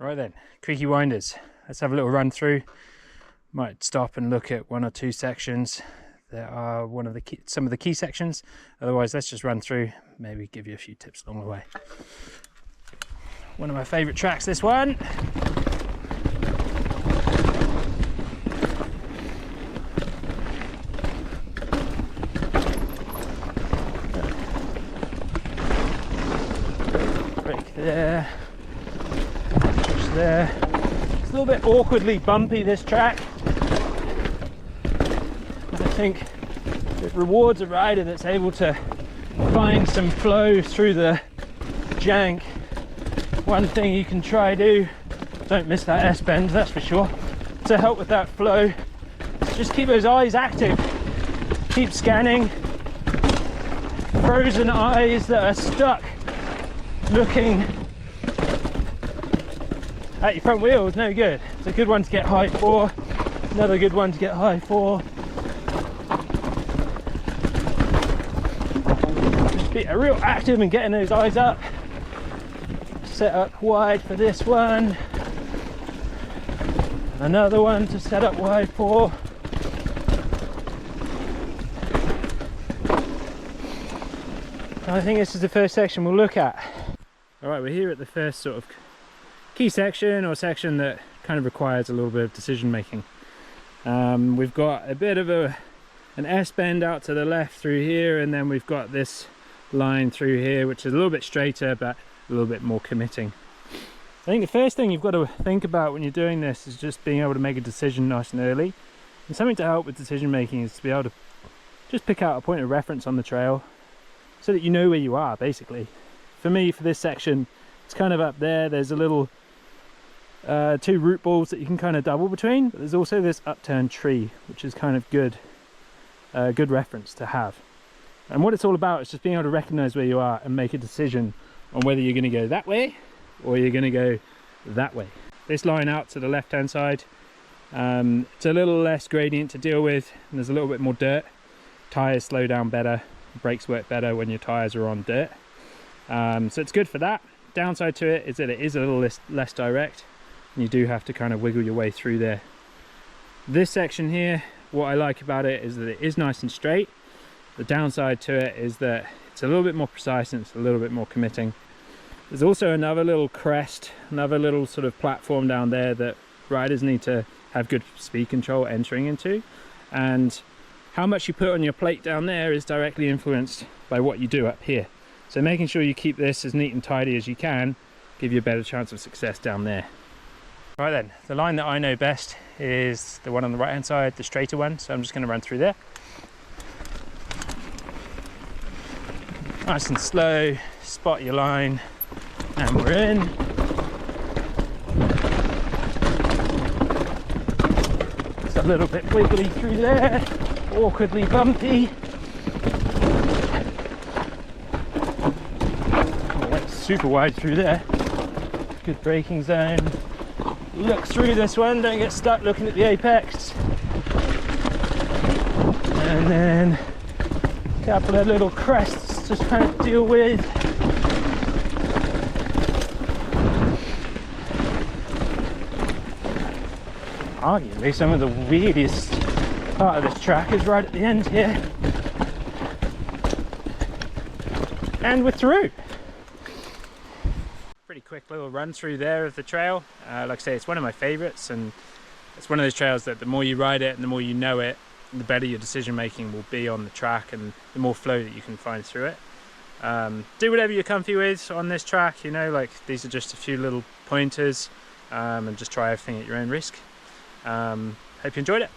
Right then, Creeky Winders. Let's have a little run through. Might stop and look at one or two sections that are some of the key sections. Otherwise, let's just run through, maybe give you a few tips along the way. One of my favourite tracks, this one. Break there. Push there. It's a little bit awkwardly bumpy, this track. I think it rewards a rider that's able to find some flow through the jank. One thing you can try do, don't miss that S-bend, that's for sure, to help with that flow, just keep those eyes active. Keep scanning. Frozen eyes that are stuck looking at your front wheel is no good. It's a good one to get high for, another good one to get high for. Just be real active in getting those eyes up. Set up wide for this one. Another one to set up wide for. I think this is the first section we'll look at. Alright, we're here at the first sort of key section, or section that kind of requires a little bit of decision making. We've got a bit of an S-bend out to the left through here, and then we've got this line through here which is a little bit straighter but a little bit more committing. I think the first thing you've got to think about when you're doing this is just being able to make a decision nice and early. And something to help with decision making is to be able to just pick out a point of reference on the trail so that you know where you are, basically. For me, for this section, it's kind of up there. There's a little two root balls that you can kind of double between, but there's also this upturned tree which is kind of good reference to have. And what it's all about is just being able to recognize where you are and make a decision on whether you're going to go that way or you're going to go that way. This line out to the left hand side, it's a little less gradient to deal with, and there's a little bit more dirt. Tires slow down better, brakes work better when your tires are on dirt, so it's good for that. Downside to it is that it is a little less direct, and you do have to kind of wiggle your way through there. This section here, what I like about it is that it is nice and straight. The downside to it is that it's a little bit more precise and it's a little bit more committing. There's also another little crest, another little sort of platform down there that riders need to have good speed control entering into, and how much you put on your plate down there is directly influenced by what you do up here. So making sure you keep this as neat and tidy as you can give you a better chance of success down there. Right then, the line that I know best is the one on the right hand side, the straighter one, so I'm just going to run through there. Nice and slow, spot your line, and we're in. Just a little bit wiggly through there, awkwardly bumpy. Oh, went super wide through there. Good braking zone. Look through this one, don't get stuck looking at the apex. And then a couple of little crests to kind of deal with. Arguably some of the weirdest part of this track is right at the end here. And we're through. Pretty quick little run through there of the trail. Like I say, it's one of my favorites, and it's one of those trails that the more you ride it and the more you know it, the better your decision making will be on the track and the more flow that you can find through it. Do whatever you're comfy with on this track, you know, like these are just a few little pointers, and just try everything at your own risk. Hope you enjoyed it.